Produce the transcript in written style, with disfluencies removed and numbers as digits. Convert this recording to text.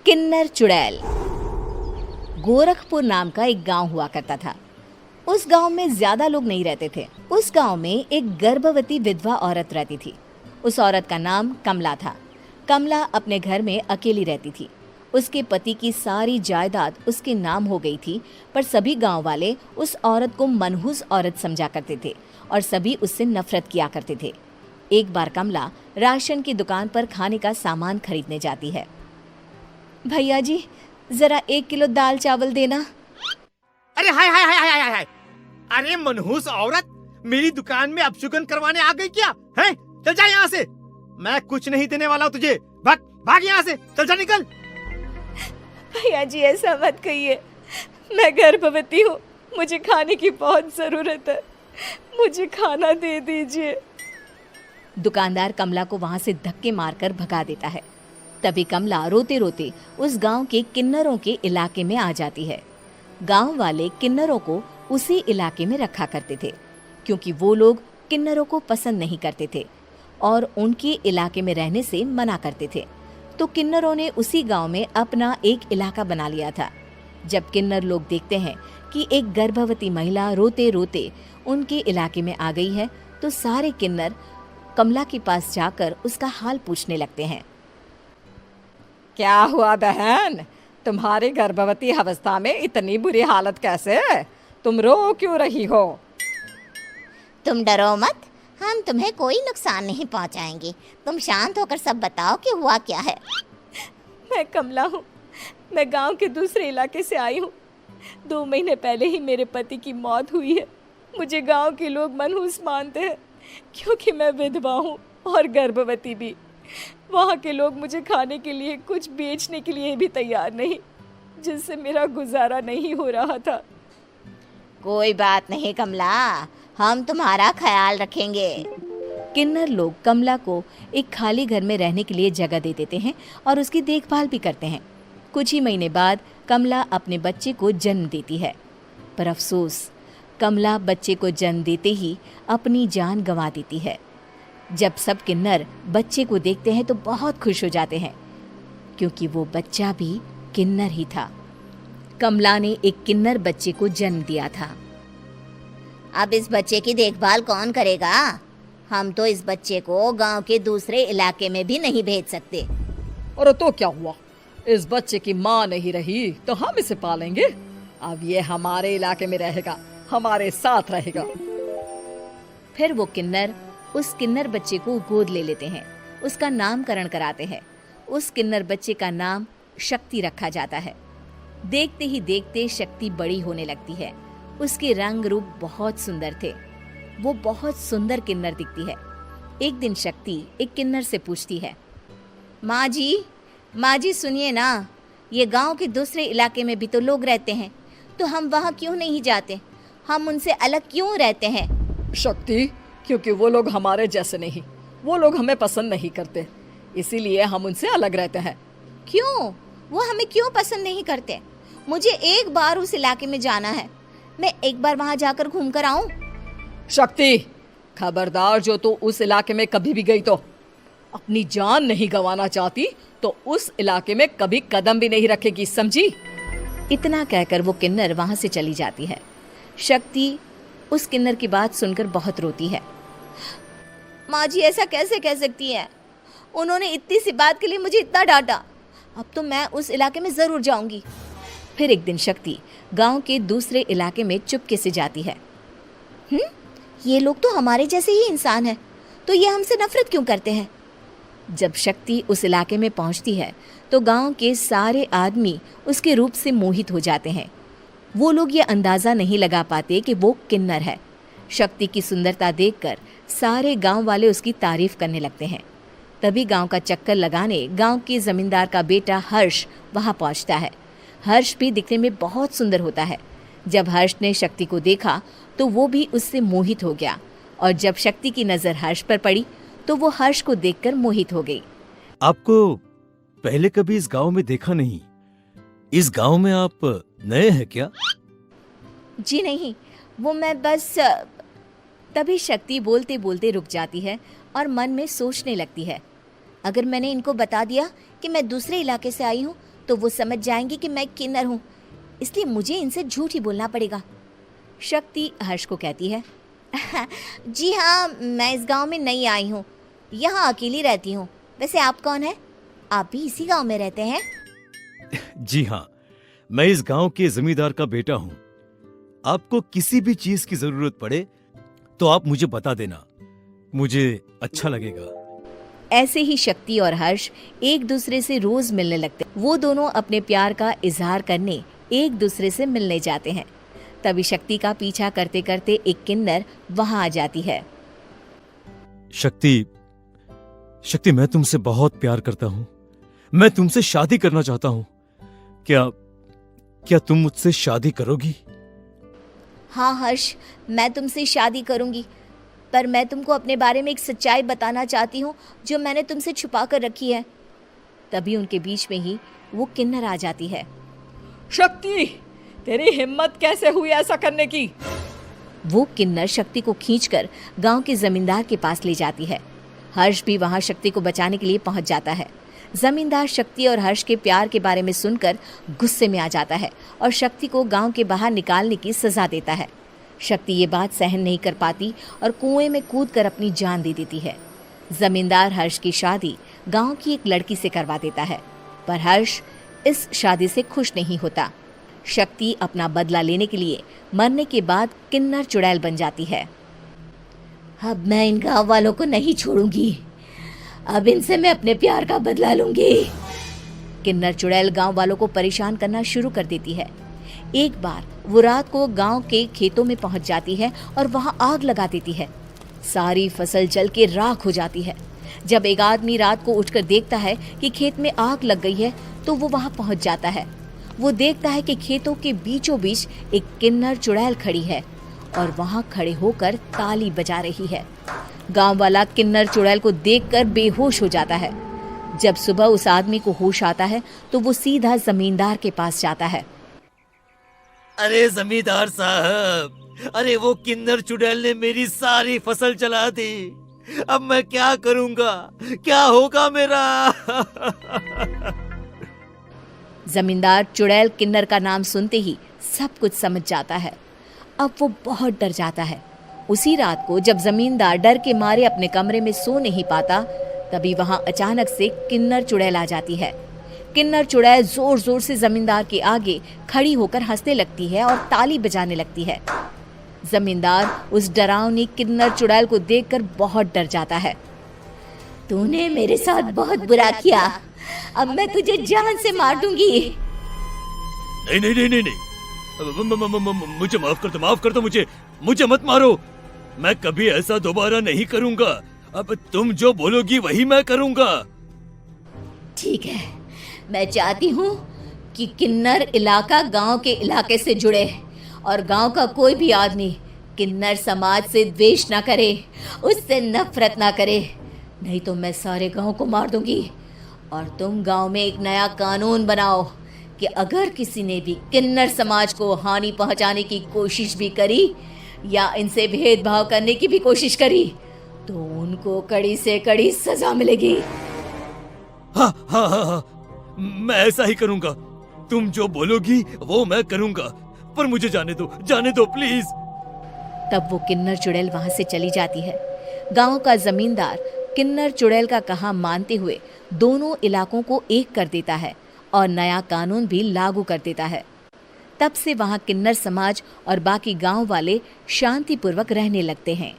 किन्नर चुड़ैल। गोरखपुर नाम का एक गांव हुआ करता था। उस गांव में ज्यादा लोग नहीं रहते थे। उस गांव में एक गर्भवती विधवा औरत रहती थी। उस औरत का नाम कमला था। कमला अपने घर में अकेली रहती थी। उसके पति की सारी जायदाद उसके नाम हो गई थी, पर सभी गांव वाले उस औरत को मनहूस औरत समझा करते थे और सभी उससे नफरत किया करते थे। एक बार कमला राशन की दुकान पर खाने का सामान खरीदने जाती है। भैया जी, जरा 1 किलो दाल चावल देना। अरे हाय हाय हाय हाय हाय हाय! अरे मनहूस औरत, मेरी दुकान में अपशुगन करवाने आ गई क्या? हैं? चल जा यहाँ से। मैं कुछ नहीं देने वाला हूँ तुझे। भाग भाग यहाँ से, चल जा, निकल। भैया जी, ऐसा मत कहिए। मैं गर्भवती हूँ, मुझे खाने की बहुत जरूरत है। मुझे खाना दे दीजिए। दुकानदार कमला को वहां से धक्के मारकर भगा देता है। तभी कमला रोते रोते उस गांव के किन्नरों के इलाके में आ जाती है। गांव वाले किन्नरों को उसी इलाके में रखा करते थे, क्योंकि वो लोग किन्नरों को पसंद नहीं करते थे और उनके इलाके में रहने से मना करते थे। तो किन्नरों ने उसी गांव में अपना एक इलाका बना लिया था। जब किन्नर लोग देखते हैं कि एक गर्भवती महिला रोते रोते उनके इलाके में आ गई है, तो सारे किन्नर कमला के पास जाकर उसका हाल पूछने लगते हैं। क्या हुआ बहन, तुम्हारी गर्भवती अवस्था में इतनी बुरी हालत कैसे है? तुम रो क्यों रही हो? तुम डरो मत, हम तुम्हें कोई नुकसान नहीं पहुंचाएंगे। तुम शांत होकर सब बताओ कि हुआ क्या है। मैं कमला हूँ। मैं गांव के दूसरे इलाके से आई हूँ। 2 महीने पहले ही मेरे पति की मौत हुई है। मुझे गांव के लोग मनहूस मानते हैं, क्योंकि मैं विधवा हूँ और गर्भवती भी। वहाँ के लोग मुझे खाने के लिए कुछ बेचने के लिए भी तैयार नहीं, जिससे मेरा गुजारा नहीं हो रहा था। कोई बात नहीं कमला, हम तुम्हारा ख्याल रखेंगे। किन्नर लोग कमला को एक खाली घर में रहने के लिए जगह दे देते हैं और उसकी देखभाल भी करते हैं। कुछ ही महीने बाद कमला अपने बच्चे को जन्म देती है, पर अफसोस, कमला बच्चे को जन्म देते ही अपनी जान गंवा देती है। जब सब किन्नर बच्चे को देखते हैं तो बहुत खुश हो जाते हैं, क्योंकि वो बच्चा भी किन्नर ही था। कमला ने एक किन्नर बच्चे को जन्म दिया था। अब इस बच्चे की देखभाल कौन करेगा? हम तो इस बच्चे को गांव के दूसरे इलाके में भी नहीं भेज सकते। और तो क्या हुआ, इस बच्चे की माँ नहीं रही तो हम इसे पालेंगे। अब ये हमारे इलाके में रहेगा, हमारे साथ रहेगा। फिर वो किन्नर उस किन्नर बच्चे को गोद ले लेते हैं, उसका नामकरण कराते हैं। उस किन्नर बच्चे का नाम शक्ति रखा जाता है। देखते ही देखते शक्ति बड़ी होने लगती है। उसके रंग रूप बहुत सुंदर थे। वो बहुत सुंदर किन्नर दिखती है। एक दिन शक्ति एक किन्नर से पूछती है, माँ जी सुनिए ना, ये गांव के दूसरे इलाके में भी तो लोग रहते हैं, तो हम वहाँ क्यों नहीं जाते? हम उनसे अलग क्यों रहते हैं? शक्ति, क्योंकि वो लोग हमारे जैसे नहीं, वो लोग हमें पसंद नहीं करते, इसीलिए हम उनसे अलग रहते हैं। क्यों? वो हमें क्यों पसंद नहीं करते? मुझे एक बार उस इलाके में जाना है। मैं एक बार वहाँ जाकर घूम कर आऊं। शक्ति, खबरदार, जो तू उस इलाके में कभी भी गई तो अपनी जान नहीं गंवाना चाहती तो उस इलाके में कभी कदम भी नहीं रखेगी, समझी? इतना कहकर वो किन्नर वहाँ से चली जाती है। शक्ति उस किन्नर की बात सुनकर बहुत रोती है। माँ जी, ऐसा कैसे कह सकती हैं? उन्होंने इतनी सी बात के लिए मुझे इतना डांटा। अब तो मैं उस इलाके में जरूर जाऊंगी। फिर एक दिन शक्ति गांव के दूसरे इलाके में चुपके से जाती है। ये लोग तो हमारे जैसे ही इंसान हैं, तो ये हमसे नफरत क्यों करते हैं? जब शक्ति उस इलाके में पहुंचती है तो गांव के सारे आदमी उसके रूप से मोहित हो जाते हैं। वो लोग ये अंदाजा नहीं लगा पाते कि वो किन्नर है। शक्ति की सुंदरता देखकर सारे गांव वाले उसकी तारीफ करने लगते हैं। तभी गांव का चक्कर लगाने गांव के जमींदार का बेटा हर्ष वहां पहुंचता है। हर्ष भी दिखने में बहुत सुंदर होता है। जब हर्ष ने शक्ति को देखा तो वो भी उससे मोहित हो गया, और जब शक्ति की नजर हर्ष पर पड़ी तो वो हर्ष को देखकर मोहित हो गई। आपको पहले कभी इस गांव में देखा नहीं। इस गांव में आप नए हैं क्या? जी नहीं, वो मैं बस। तभी शक्ति बोलते बोलते रुक जाती है और मन में सोचने लगती है, अगर मैंने इनको बता दिया कि मैं दूसरे इलाके से आई हूँ तो वो समझ जाएंगे कि मैं किन्नर हूँ, इसलिए मुझे इनसे झूठ ही बोलना पड़ेगा। शक्ति हर्ष को कहती है, जी हाँ, मैं इस गांव में नई आई हूँ, यहाँ अकेली रहती हूँ। वैसे आप कौन है? आप भी इसी गांव में रहते हैं? जी हाँ, मैं इस गांव के जमींदार का बेटा हूँ। आपको किसी भी चीज की जरूरत पड़े तो आप मुझे बता देना, मुझे अच्छा लगेगा। ऐसे ही शक्ति और हर्ष एक दूसरे से रोज मिलने लगते। वो दोनों अपने प्यार का इजहार करने एक दूसरे से मिलने जाते हैं। तभी शक्ति का पीछा करते करते एक किन्नर वहां आ जाती है। शक्ति, शक्ति, मैं तुमसे बहुत प्यार करता हूँ। मैं तुमसे शादी करना चाहता हूँ। क्या तुम मुझसे शादी करोगी? हाँ हर्ष, मैं तुमसे शादी करूंगी, पर मैं तुमको अपने बारे में एक सच्चाई बताना चाहती हूँ जो मैंने तुमसे छुपा कर रखी है। तभी उनके बीच में ही वो किन्नर आ जाती है। शक्ति, तेरी हिम्मत कैसे हुई ऐसा करने की? वो किन्नर शक्ति को खींचकर गांव के जमींदार के पास ले जाती है। हर्ष भी वहां शक्ति को बचाने के लिए पहुंच जाता है। जमींदार शक्ति और हर्ष के प्यार के बारे में सुनकर गुस्से में आ जाता है और शक्ति को गांव के बाहर निकालने की सजा देता है। शक्ति ये बात सहन नहीं कर पाती और कुएं में कूदकर अपनी जान दे देती है। जमींदार हर्ष की शादी गांव की एक लड़की से करवा देता है, पर हर्ष इस शादी से खुश नहीं होता। शक्ति अपना बदला लेने के लिए मरने के बाद किन्नर चुड़ैल बन जाती है। अब मैं इन गांव वालों को नहीं छोड़ूंगी, अब इनसे मैं अपने प्यार का बदला लूंगी। किन्नर चुड़ैल गांव वालों को परेशान करना शुरू कर देती है। एक बार वो रात को गांव के खेतों में पहुंच जाती है और वहां आग लगा देती है। सारी फसल जल के राख हो जाती है। जब एक आदमी रात को उठकर देखता है कि खेत में आग लग गई है तो वो वहां पहुंच जाता है। वो देखता है कि खेतों के बीचों बीच एक किन्नर चुड़ैल खड़ी है और वहां खड़े होकर ताली बजा रही है। गांव वाला किन्नर चुड़ैल को देखकर बेहोश हो जाता है। जब सुबह उस आदमी को होश आता है तो वो सीधा जमींदार के पास जाता है। अरे जमींदार साहब, अरे वो किन्नर चुड़ैल ने मेरी सारी फसल जला दी। अब मैं क्या करूंगा? क्या होगा मेरा? जमींदार चुड़ैल किन्नर का नाम सुनते ही सब कुछ समझ जाता है। अब वो बहुत डर जाता है। उसी रात को जब जमींदार डर के मारे अपने कमरे में सो नहीं पाता, तभी वहां अचानक से किन्नर चुड़ैल आ जाती है। किन्नर चुड़ैल जोर जोर से जमींदार के आगे खड़ी होकर हंसने लगती है और ताली बजाने लगती है। जमींदार उस डरावनी किन्नर चुड़ैल को देखकर बहुत डर जाता है। तूने मेरे साथ बहुत बुरा किया, अब मैं तुझे जान से मार दूंगी। नहीं नहीं नहीं नहीं नहीं, मुझे माफ कर दो, मुझे मत मारो। मैं कभी ऐसा दोबारा नहीं करूंगा। अब तुम जो बोलोगी वही मैं करूंगा। ठीक है, मैं चाहती हूँ कि किन्नर इलाका गांव के इलाके से जुड़े और गांव का कोई भी आदमी किन्नर समाज से द्वेष ना करे, उससे नफरत ना करे, नहीं तो मैं सारे गांव को मार दूंगी। और तुम गांव में एक नया कानून बनाओ कि अगर किसी ने भी किन्नर समाज को हानि पहुंचाने की कोशिश भी करी या इनसे भेदभाव करने की भी कोशिश करी तो उनको कड़ी से कड़ी सजा मिलेगी। हाँ हाँ हाँ हाँ, मैं ऐसा ही करूंगा। तुम जो बोलोगी वो मैं करूंगा, पर मुझे जाने दो प्लीज। तब वो किन्नर चुड़ैल वहां से चली जाती है। गांव का जमींदार किन्नर चुड़ैल का कहा मानते हुए दोनों इलाकों को एक कर देता है और नया कानून भी लागू कर देता है। तब से वहां किन्नर समाज और बाकी गांव वाले शांतिपूर्वक रहने लगते हैं।